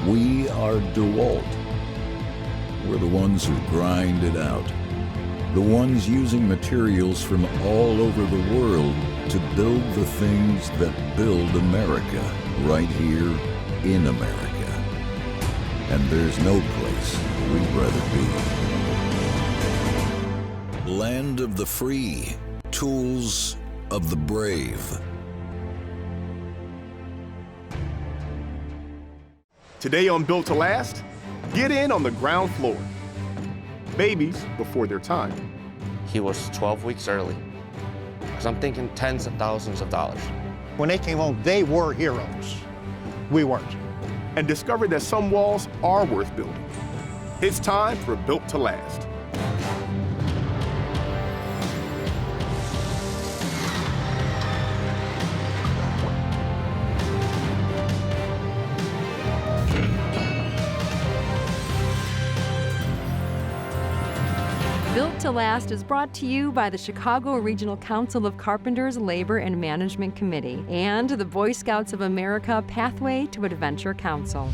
We are DeWalt. We're the ones who grind it out. The ones using materials from all over the world to build the things that build America right here in America. And there's no place we'd rather be. Land of the free, tools of the brave. Today on Built to Last, get in on the ground floor. Babies before their time. He was 12 weeks early. Because I'm thinking tens of thousands of dollars. When they came home, they were heroes. We weren't. And discovered that some walls are worth building. It's time for Built to Last. Built to Last is brought to you by the Chicago Regional Council of Carpenters Labor and Management Committee and the Boy Scouts of America Pathway to Adventure Council.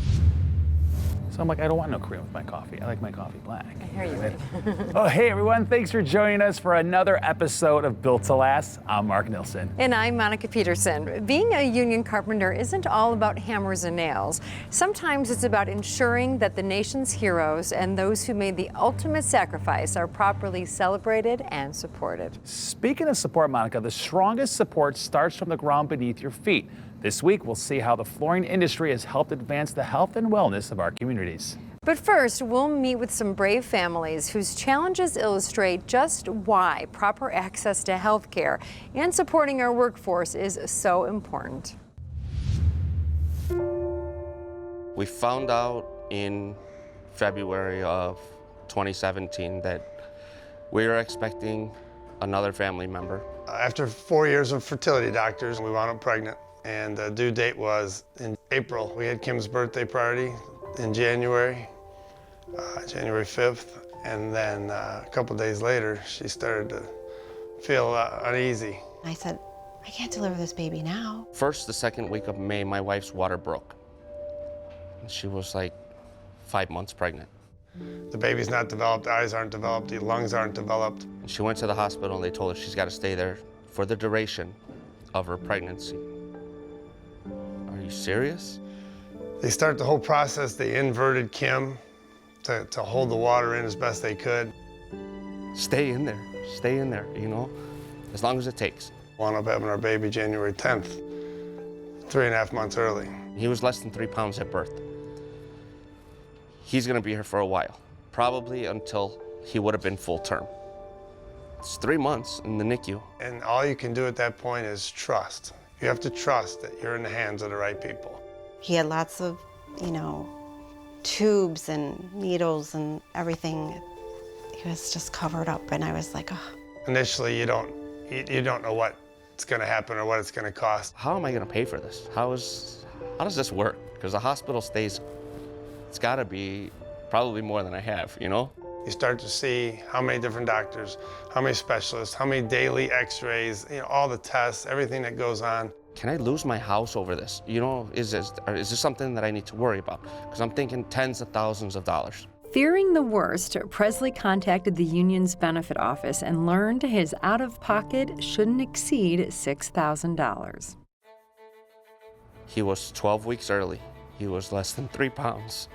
So I'm like, I don't want no cream with my coffee. I like my coffee black. I hear you. Oh, hey everyone, thanks for joining us for another episode of Built to Last. I'm Mark Nilsson. And I'm Monica Pedersen. Being a union carpenter isn't all about hammers and nails. Sometimes it's about ensuring that the nation's heroes and those who made the ultimate sacrifice are properly celebrated and supported. Speaking of support, Monica, the strongest support starts from the ground beneath your feet. This week, we'll see how the flooring industry has helped advance the health and wellness of our communities. But first, we'll meet with some brave families whose challenges illustrate just why proper access to health care and supporting our workforce is so important. We found out in February of 2017 that we were expecting another family member. After 4 years of fertility doctors, we wound up pregnant. And the due date was in April. We had Kim's birthday party in January 5th. And then a couple days later, she started to feel uneasy. I said, I can't deliver this baby now. First, the second week of May, my wife's water broke. She was like 5 months pregnant. The baby's not developed, the eyes aren't developed, the lungs aren't developed. She went to the hospital and they told her she's got to stay there for the duration of her pregnancy. Are you serious? They start the whole process. They inverted Kim to hold the water in as best they could. Stay in there, you know, as long as it takes. Wound up having our baby January 10th, 3.5 months early. He was less than 3 pounds at birth. He's gonna be here for a while, probably until he would have been full term. It's 3 months in the NICU. And all you can do at that point is trust. You have to trust that you're in the hands of the right people. He had lots of, tubes and needles and everything. He was just covered up, and I was like, oh. Initially, you don't know what's gonna happen or what it's gonna cost. How am I gonna pay for this? How does this work? Because the hospital stays, it's gotta be probably more than I have, you know? You start to see how many different doctors, how many specialists, how many daily x-rays, all the tests, everything that goes on. Can I lose my house over this? You know, is this something that I need to worry about? Because I'm thinking tens of thousands of dollars. Fearing the worst, Presley contacted the union's benefit office and learned his out-of-pocket shouldn't exceed $6,000. He was 12 weeks early. He was less than 3 pounds.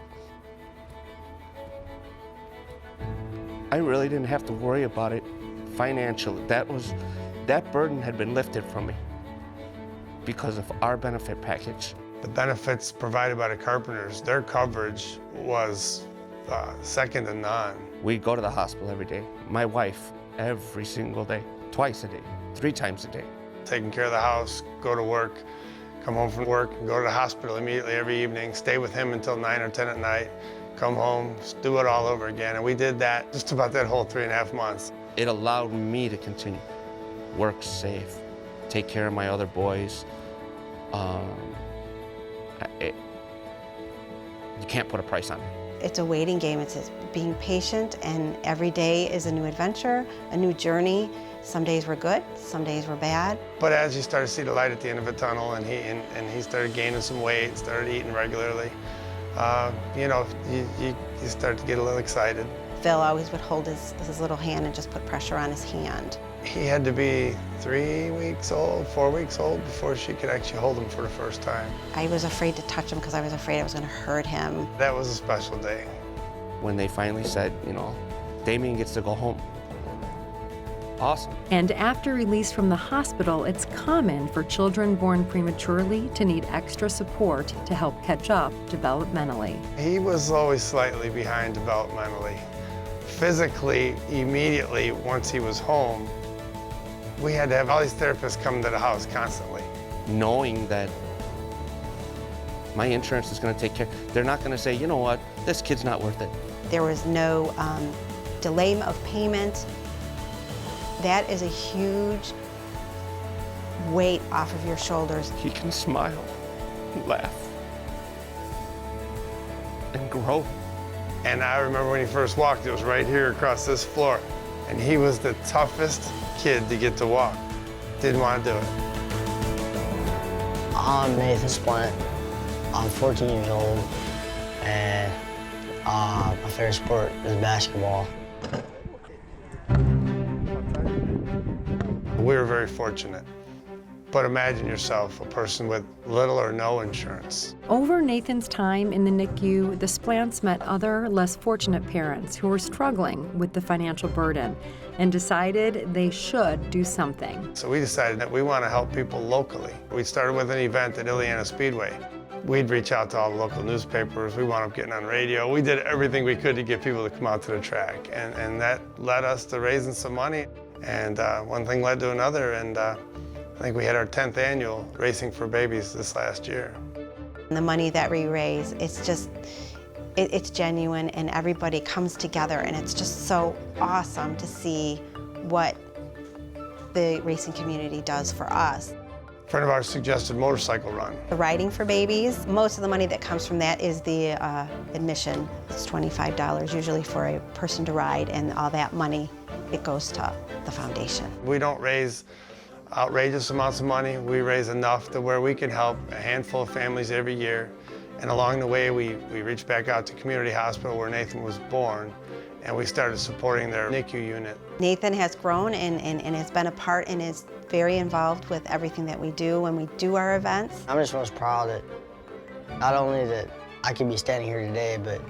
I really didn't have to worry about it financially. That burden had been lifted from me because of our benefit package. The benefits provided by the carpenters, their coverage was second to none. We go to the hospital every day. My wife, every single day, twice a day, 3 times a day. Taking care of the house, go to work, come home from work, go to the hospital immediately every evening, stay with him until 9 or 10 at night, come home, do it all over again. And we did that just about that whole 3.5 months. It allowed me to continue, work safe, take care of my other boys. You can't put a price on it. It's a waiting game. It's being patient, and every day is a new adventure, a new journey. Some days were good, some days were bad. But as you start to see the light at the end of a tunnel, and he started gaining some weight, started eating regularly, you know, you start to get a little excited. Phil always would hold his little hand and just put pressure on his hand. He had to be 3 weeks old, 4 weeks old before she could actually hold him for the first time. I was afraid to touch him because I was afraid I was going to hurt him. That was a special day. When they finally said, you know, Damien gets to go home. Awesome. And after release from the hospital, it's common for children born prematurely to need extra support to help catch up developmentally. He was always slightly behind developmentally. Physically, immediately, once he was home, we had to have all these therapists come to the house constantly. Knowing that my insurance is going to take care, they're not going to say, you know what, this kid's not worth it. There was no delay of payment. That is a huge weight off of your shoulders. He can smile, laugh, and grow. And I remember when he first walked, it was right here across this floor. And he was the toughest kid to get to walk. Didn't want to do it. I'm Nathan Splint. I'm 14 years old, and my favorite sport is basketball. We were very fortunate. But imagine yourself, a person with little or no insurance. Over Nathan's time in the NICU, the Splants met other, less fortunate parents who were struggling with the financial burden and decided they should do something. So we decided that we want to help people locally. We started with an event at Ileana Speedway. We'd reach out to all the local newspapers. We wound up getting on radio. We did everything we could to get people to come out to the track. And that led us to raising some money. And one thing led to another. And I think we had our 10th annual Racing for Babies this last year. And the money that we raise, it's just, it's genuine, and everybody comes together, and it's just so awesome to see what the racing community does for us. A friend of ours suggested motorcycle run. The Riding for Babies, most of the money that comes from that is the admission. It's $25 usually for a person to ride, and all that money, it goes to the foundation. We don't raise outrageous amounts of money. We raise enough to where we can help a handful of families every year. And along the way, we reached back out to Community Hospital where Nathan was born, and we started supporting their NICU unit. Nathan has grown and has been a part and is very involved with everything that we do when we do our events. I'm just most proud that not only that I could be standing here today, but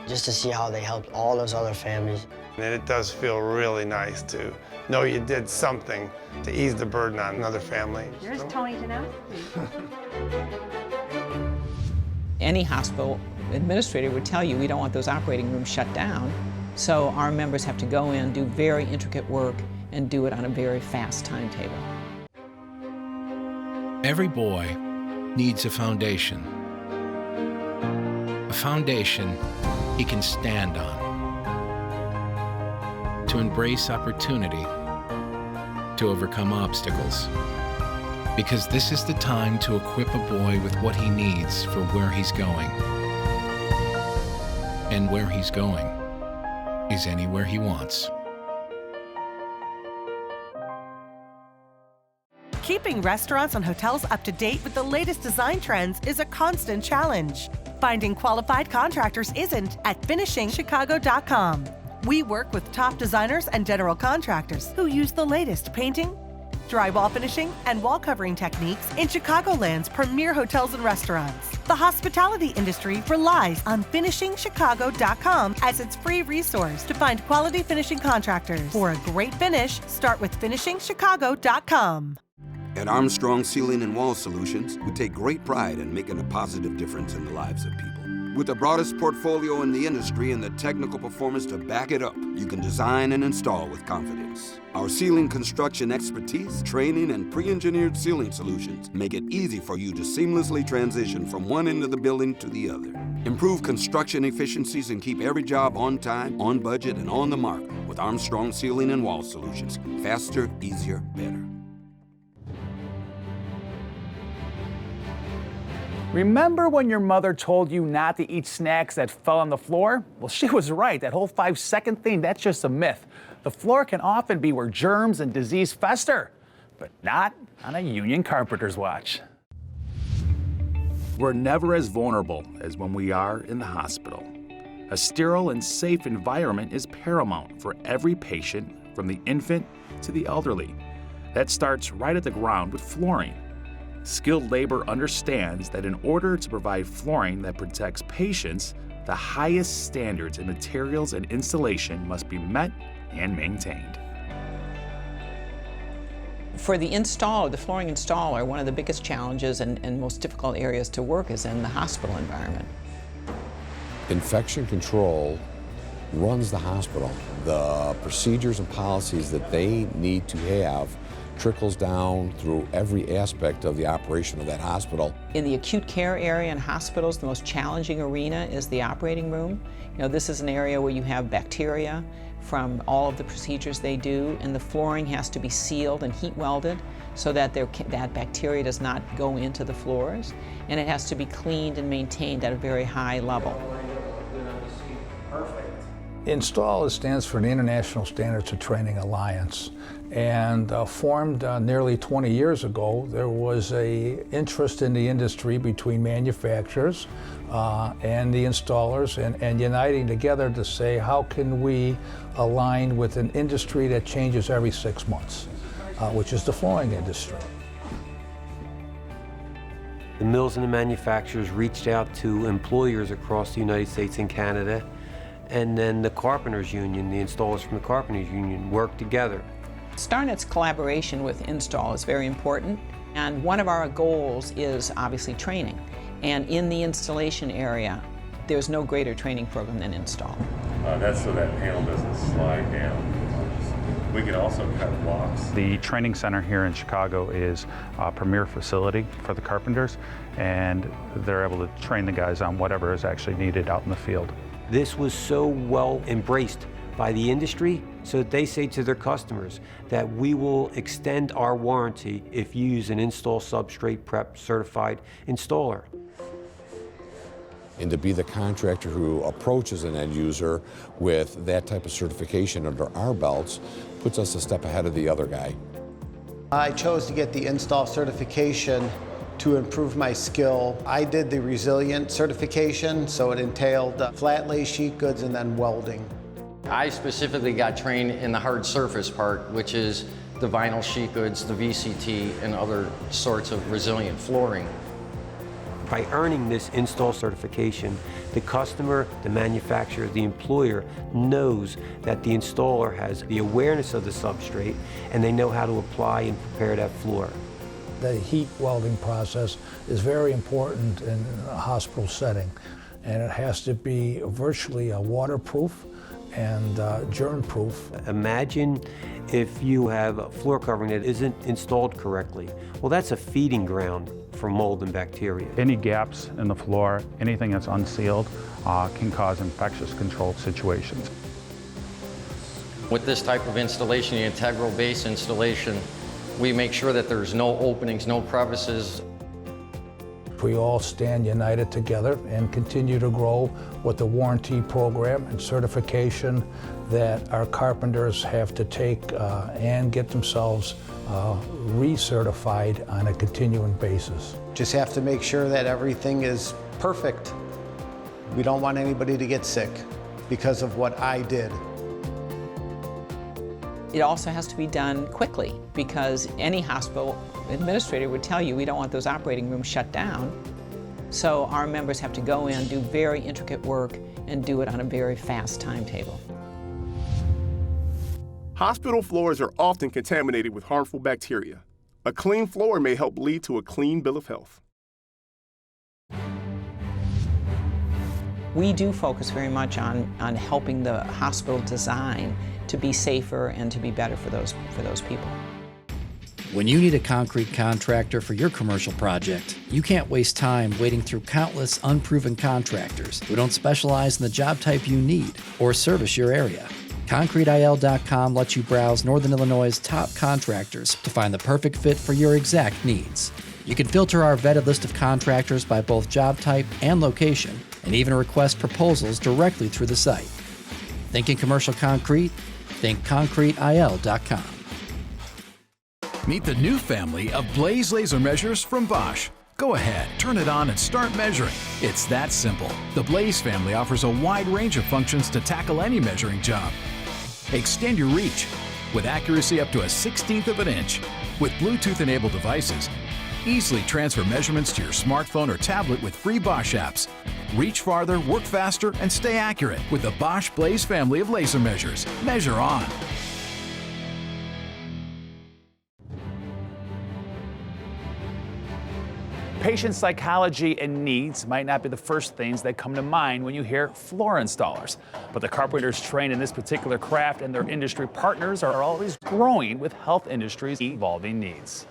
just to see how they helped all those other families. And it does feel really nice to know you did something to ease the burden on another family. Here's Tony Janelle. Any hospital administrator would tell you we don't want those operating rooms shut down. So our members have to go in, do very intricate work, and do it on a very fast timetable. Every boy needs a foundation he can stand on, to embrace opportunity, to overcome obstacles. Because this is the time to equip a boy with what he needs for where he's going. And where he's going is anywhere he wants. Keeping restaurants and hotels up to date with the latest design trends is a constant challenge. Finding qualified contractors isn't at finishingchicago.com. We work with top designers and general contractors who use the latest painting, drywall finishing, and wall covering techniques in Chicagoland's premier hotels and restaurants. The hospitality industry relies on finishingchicago.com as its free resource to find quality finishing contractors. For a great finish, start with finishingchicago.com. At Armstrong Ceiling and Wall Solutions, we take great pride in making a positive difference in the lives of people. With the broadest portfolio in the industry and the technical performance to back it up, you can design and install with confidence. Our ceiling construction expertise, training, and pre-engineered ceiling solutions make it easy for you to seamlessly transition from one end of the building to the other. Improve construction efficiencies and keep every job on time, on budget, and on the mark with Armstrong Ceiling and Wall Solutions. Faster, easier, better. Remember when your mother told you not to eat snacks that fell on the floor? Well, she was right. That whole 5-second thing, that's just a myth. The floor can often be where germs and disease fester, but not on a union carpenter's watch. We're never as vulnerable as when we are in the hospital. A sterile and safe environment is paramount for every patient, from the infant to the elderly. That starts right at the ground with flooring. Skilled labor understands that in order to provide flooring that protects patients, the highest standards in materials and installation must be met and maintained. For the installer, the flooring installer, one of the biggest challenges and most difficult areas to work is in the hospital environment. Infection control runs the hospital. The procedures and policies that they need to have trickles down through every aspect of the operation of that hospital. In the acute care area in hospitals, the most challenging arena is the operating room. This is an area where you have bacteria from all of the procedures they do, and the flooring has to be sealed and heat welded so that that bacteria does not go into the floors, and it has to be cleaned and maintained at a very high level. INSTALL stands for the International Standards of Training Alliance, and formed nearly 20 years ago. There was an interest in the industry between manufacturers and the installers, and uniting together to say, how can we align with an industry that changes every 6 months, which is the flooring industry. The mills and the manufacturers reached out to employers across the United States and Canada, and then the Carpenters Union, the installers from the Carpenters Union, worked together. StarNet's collaboration with Install is very important, and one of our goals is obviously training. And in the installation area, there's no greater training program than Install. That's so that panel doesn't slide down. We can also cut blocks. The training center here in Chicago is a premier facility for the carpenters, and they're able to train the guys on whatever is actually needed out in the field. This was so well embraced by the industry, so that they say to their customers that we will extend our warranty if you use an Install Substrate Prep certified installer. And to be the contractor who approaches an end user with that type of certification under our belts puts us a step ahead of the other guy. I chose to get the install certification to improve my skill. I did the resilient certification, so it entailed flat lay sheet goods and then welding. I specifically got trained in the hard surface part, which is the vinyl sheet goods, the VCT, and other sorts of resilient flooring. By earning this install certification, the customer, the manufacturer, the employer knows that the installer has the awareness of the substrate and they know how to apply and prepare that floor. The heat welding process is very important in a hospital setting, and it has to be virtually waterproof and germ-proof. Imagine if you have a floor covering that isn't installed correctly. Well, that's a feeding ground for mold and bacteria. Any gaps in the floor, anything that's unsealed, can cause infectious control situations. With this type of installation, the integral base installation, we make sure that there's no openings, no crevices. We all stand united together and continue to grow with the warranty program and certification that our carpenters have to take and get themselves recertified on a continuing basis. Just have to make sure that everything is perfect. We don't want anybody to get sick because of what I did. It also has to be done quickly, because any hospital administrator would tell you we don't want those operating rooms shut down. So our members have to go in, do very intricate work, and do it on a very fast timetable. Hospital floors are often contaminated with harmful bacteria. A clean floor may help lead to a clean bill of health. We do focus very much on helping the hospital design to be safer and to be better for those people. When you need a concrete contractor for your commercial project, you can't waste time waiting through countless unproven contractors who don't specialize in the job type you need or service your area. ConcreteIL.com lets you browse Northern Illinois' top contractors to find the perfect fit for your exact needs. You can filter our vetted list of contractors by both job type and location, and even request proposals directly through the site. Thinking commercial concrete? Think ConcreteIL.com. Meet the new family of Blaze laser measures from Bosch. Go Go ahead, turn it on and start measuring. It's that simple. The Blaze family offers a wide range of functions to tackle any measuring job. Extend your reach with accuracy up to a 1/16 of an inch. With Bluetooth-enabled devices, easily transfer measurements to your smartphone or tablet with free Bosch apps. Reach farther, work faster, and stay accurate with the Bosch Blaze family of laser measures. Measure on. Patient psychology and needs might not be the first things that come to mind when you hear floor installers. But the carpenters trained in this particular craft and their industry partners are always growing with health industry's evolving needs.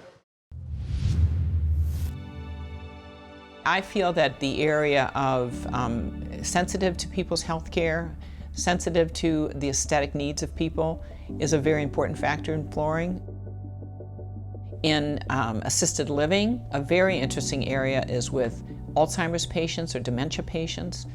I feel that the area of sensitive to people's health care, sensitive to the aesthetic needs of people is a very important factor in flooring. In assisted living, a very interesting area is with Alzheimer's patients or dementia patients.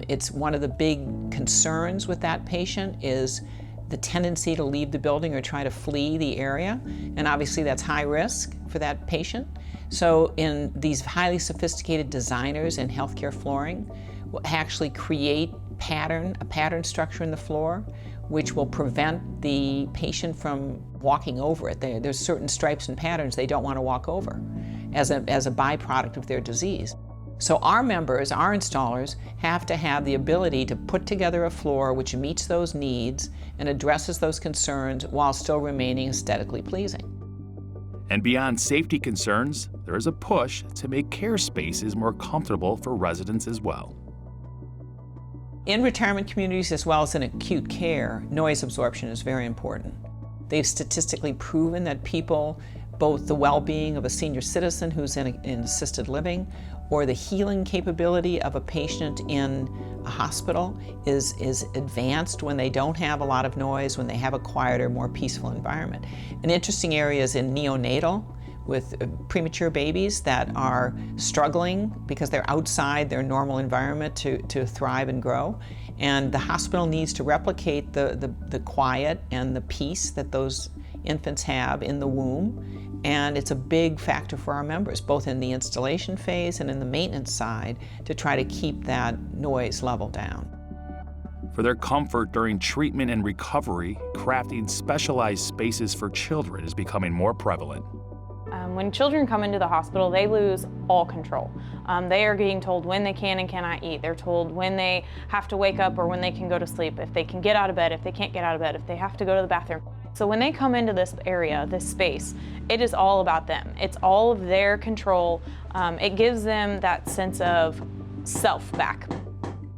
It's one of the big concerns with that patient is the tendency to leave the building or try to flee the area, and obviously that's high risk for that patient. So in these highly sophisticated designers in healthcare flooring will actually create a pattern structure in the floor which will prevent the patient from walking over it. There's certain stripes and patterns they don't want to walk over as a byproduct of their disease. So our members, our installers, have to have the ability to put together a floor which meets those needs and addresses those concerns while still remaining aesthetically pleasing. And beyond safety concerns, there is a push to make care spaces more comfortable for residents as well. In retirement communities as well as in acute care, noise absorption is very important. They've statistically proven that people, both the well-being of a senior citizen who's in assisted living or the healing capability of a patient in a hospital is advanced when they don't have a lot of noise, when they have a quieter, more peaceful environment. An interesting area is in neonatal, with premature babies that are struggling because they're outside their normal environment to thrive and grow. And the hospital needs to replicate the quiet and the peace that those infants have in the womb. And it's a big factor for our members, both in the installation phase and in the maintenance side, to try to keep that noise level down. For their comfort during treatment and recovery, crafting specialized spaces for children is becoming more prevalent. When children come into the hospital, they lose all control. They are being told when they can and cannot eat. They're told when they have to wake up or when they can go to sleep, if they can get out of bed, if they can't get out of bed, if they have to go to the bathroom. So when they come into this area, this space, it is all about them. It's all of their control. It gives them that sense of self back.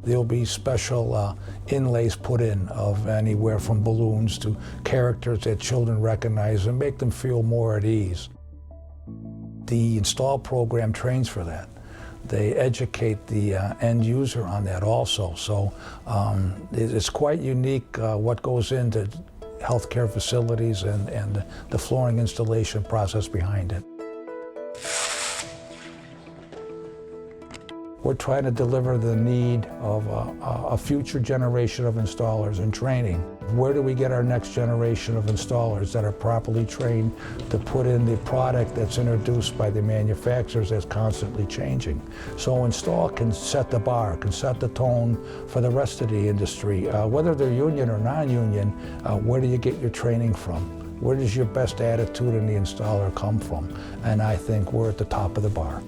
There'll be special inlays put in of anywhere from balloons to characters that children recognize and make them feel more at ease. The install program trains for that. They educate the end user on that also. So it's quite unique what goes into healthcare facilities and the flooring installation process behind it. We're trying to deliver the need of a future generation of installers and training. Where do we get our next generation of installers that are properly trained to put in the product that's introduced by the manufacturers that's constantly changing? So Install can set the bar, can set the tone for the rest of the industry. Whether they're union or non-union, where do you get your training from? Where does your best attitude in the installer come from? And I think we're at the top of the bar.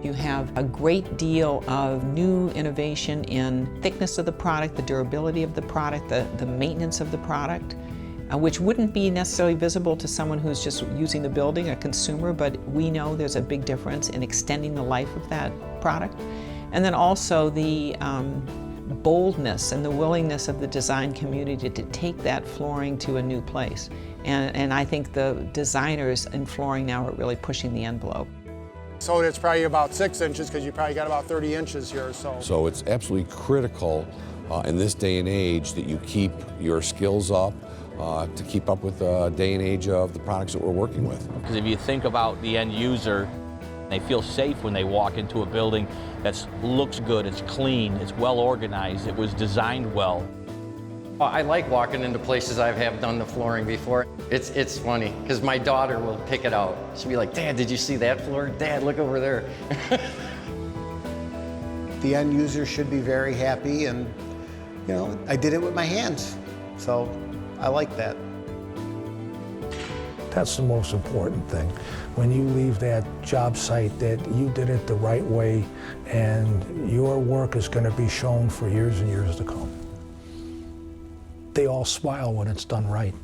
You have a great deal of new innovation in thickness of the product, the durability of the product, the maintenance of the product, which wouldn't be necessarily visible to someone who's just using the building, a consumer, but we know there's a big difference in extending the life of that product. And then also the boldness and the willingness of the design community to take that flooring to a new place. And I think the designers in flooring now are really pushing the envelope. So it's probably about 6 inches because you probably got about 30 inches here. So it's absolutely critical in this day and age that you keep your skills up to keep up with the day and age of the products that we're working with. Because if you think about the end user, they feel safe when they walk into a building that looks good, it's clean, it's well organized, it was designed well. I like walking into places I have done the flooring before. It's funny, because my daughter will pick it out. She'll be like, Dad, did you see that floor? Dad, look over there. The end user should be very happy, and you know, I did it with my hands, so I like that. That's the most important thing. When you leave that job site, that you did it the right way, and your work is going to be shown for years and years to come. They all smile when it's done right.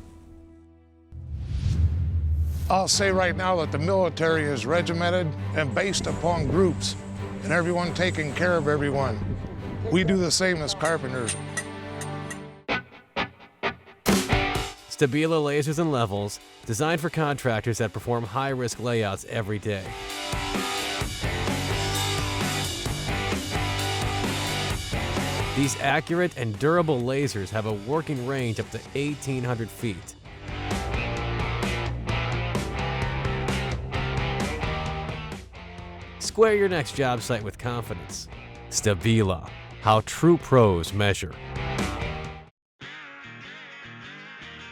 I'll say right now that the military is regimented and based upon groups, and everyone taking care of everyone. We do the same as carpenters. Stabila lasers and levels, designed for contractors that perform high-risk layouts every day. These accurate and durable lasers have a working range up to 1,800 feet. Square your next job site with confidence. Stabila, how true pros measure.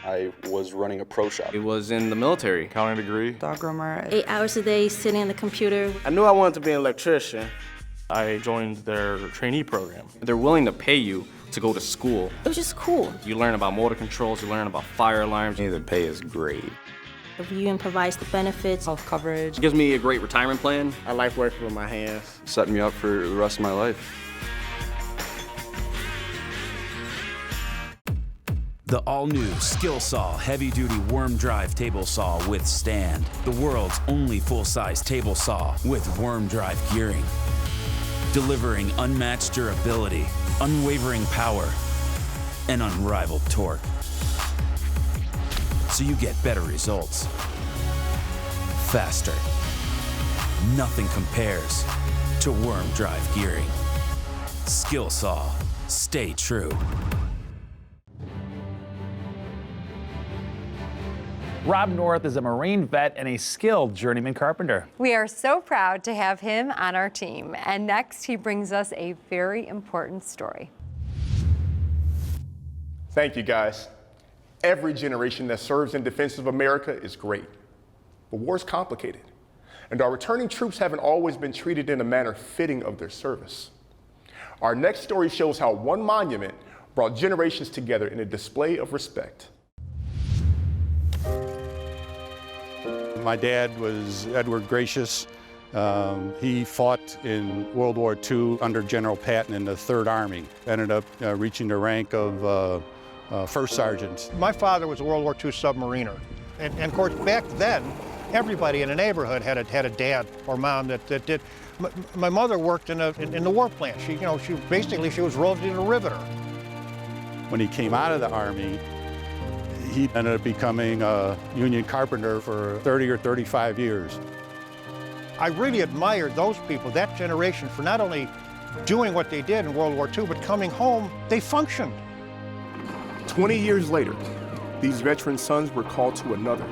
I was running a pro shop. It was in the military. Accounting degree. Dog groomer. 8 hours a day sitting on the computer. I knew I wanted to be an electrician. I joined their trainee program. They're willing to pay you to go to school. It was just cool. You learn about motor controls, you learn about fire alarms. The pay is great. The union provides the benefits. Health coverage. It gives me a great retirement plan. I like working with my hands. Setting me up for the rest of my life. The all-new SkillSaw heavy-duty worm drive table saw with stand. The world's only full-size table saw with worm drive gearing. Delivering unmatched durability, unwavering power, and unrivaled torque. So you get better results. Faster. Nothing compares to worm drive gearing. SkillSaw. Stay true. Rob North is a Marine vet and a skilled journeyman carpenter. We are so proud to have him on our team. And next, he brings us a very important story. Thank you, guys. Every generation that serves in defense of America is great, but war's complicated, and our returning troops haven't always been treated in a manner fitting of their service. Our next story shows how one monument brought generations together in a display of respect. My dad was Edward Gracious. He fought in World War II under General Patton in the 3rd Army. Ended up reaching the rank of first sergeant. My father was a World War II submariner. And of course, back then, everybody in the neighborhood had a dad or mom that did. My mother worked in the war plant. She was rolled in a riveter. When he came out of the Army, he ended up becoming a union carpenter for 30 or 35 years. I really admired those people, that generation, for not only doing what they did in World War II, but coming home, they functioned. 20 years later, these veteran sons were called to another,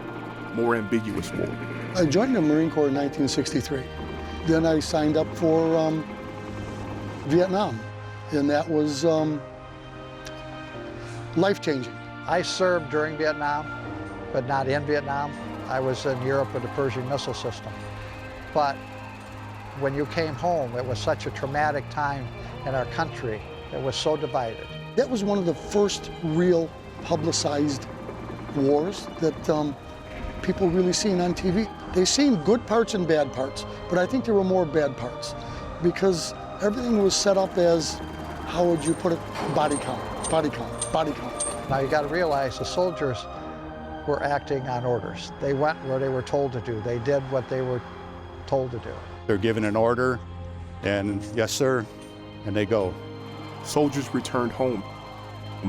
more ambiguous war. I joined the Marine Corps in 1963. Then I signed up for Vietnam, and that was life-changing. I served during Vietnam, but not in Vietnam. I was in Europe with the Pershing missile system. But when you came home, it was such a traumatic time in our country. It was so divided. That was one of the first real publicized wars that people really seen on TV. They seen good parts and bad parts, but I think there were more bad parts because everything was set up as, how would you put it, body count, body count, body count. Now you got to realize the soldiers were acting on orders. They went where they were told to do. They did what they were told to do. They're given an order, and yes, sir, and they go. Soldiers returned home,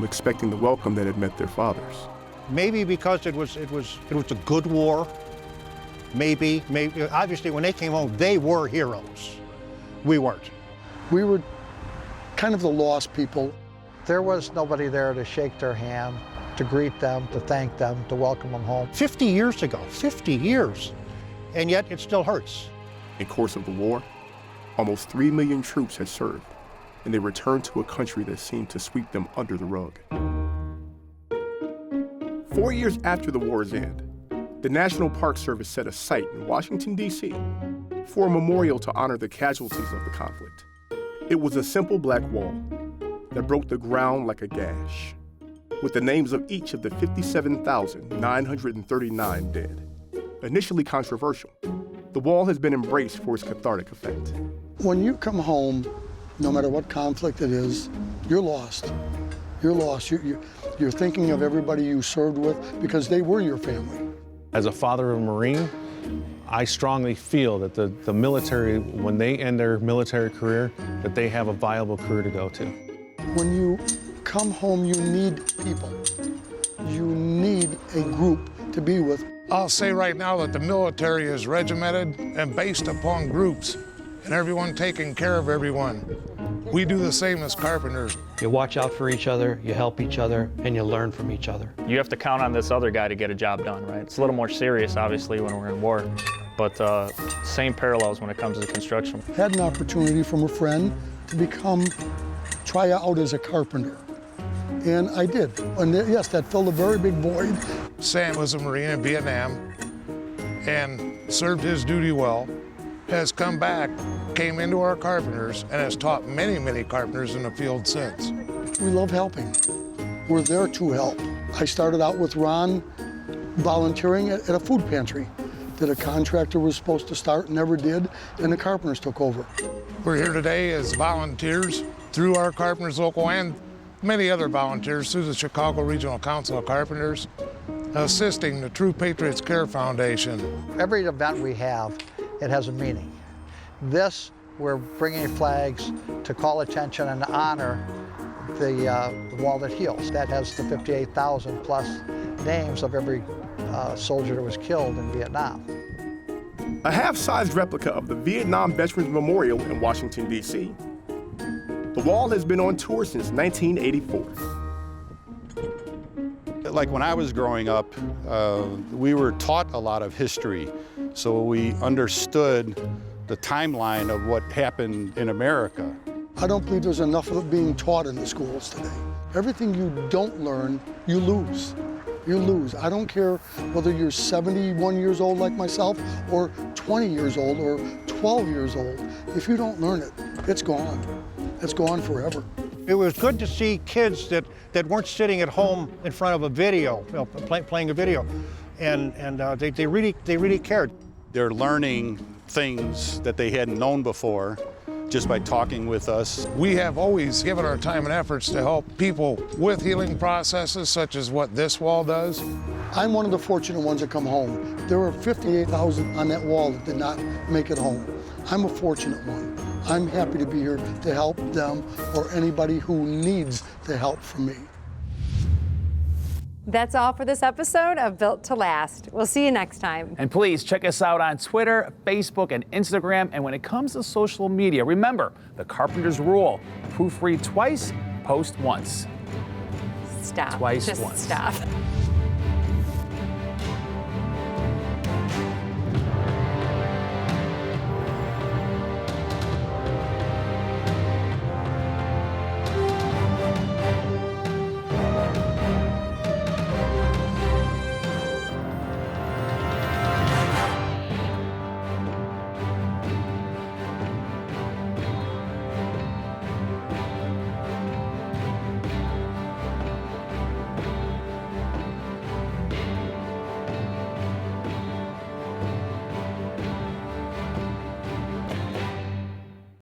expecting the welcome that had met their fathers. Maybe because it was a good war. Maybe. Obviously, when they came home, they were heroes. We weren't. We were kind of the lost people. There was nobody there to shake their hand, to greet them, to thank them, to welcome them home. 50 years ago, 50 years, and yet it still hurts. In course of the war, almost 3 million troops had served, and they returned to a country that seemed to sweep them under the rug. 4 years after the war's end, the National Park Service set a site in Washington, D.C. for a memorial to honor the casualties of the conflict. It was a simple black wall that broke the ground like a gash, with the names of each of the 57,939 dead. Initially controversial, the wall has been embraced for its cathartic effect. When you come home, no matter what conflict it is, you're lost. You're lost. You're thinking of everybody you served with because they were your family. As a father of a Marine, I strongly feel that the military, when they end their military career, that they have a viable career to go to. When you come home, you need people. You need a group to be with. I'll say right now that the military is regimented and based upon groups and everyone taking care of everyone. We do the same as carpenters. You watch out for each other, you help each other, and you learn from each other. You have to count on this other guy to get a job done, right? It's a little more serious, obviously, when we're in war, but same parallels when it comes to construction. Had an opportunity from a friend to try out as a carpenter. And I did. And yes, that filled a very big void. Sam was a Marine in Vietnam and served his duty well, has come back, came into our carpenters, and has taught many, many carpenters in the field since. We love helping. We're there to help. I started out with Ron volunteering at a food pantry that a contractor was supposed to start, never did, and the carpenters took over. We're here today as volunteers through our Carpenters Local and many other volunteers through the Chicago Regional Council of Carpenters, assisting the True Patriots Care Foundation. Every event we have, it has a meaning. This, we're bringing flags to call attention and honor the wall that heals. That has the 58,000 plus names of every soldier that was killed in Vietnam. A half-sized replica of the Vietnam Veterans Memorial in Washington, D.C. The wall has been on tour since 1984. Like when I was growing up, we were taught a lot of history, so we understood the timeline of what happened in America. I don't believe there's enough of it being taught in the schools today. Everything you don't learn, you lose. You lose. I don't care whether you're 71 years old like myself or 20 years old or 12 years old. If you don't learn it, it's gone. It's gone forever. It was good to see kids that weren't sitting at home in front of a video, playing a video, and they really cared. They're learning things that they hadn't known before just by talking with us. We have always given our time and efforts to help people with healing processes such as what this wall does. I'm one of the fortunate ones that come home. There were 58,000 on that wall that did not make it home. I'm a fortunate one. I'm happy to be here to help them or anybody who needs the help from me. That's all for this episode of Built to Last. We'll see you next time. And please check us out on Twitter, Facebook, and Instagram. And when it comes to social media, remember the Carpenter's Rule: proofread twice, post once. Stop. Twice Just once. stop.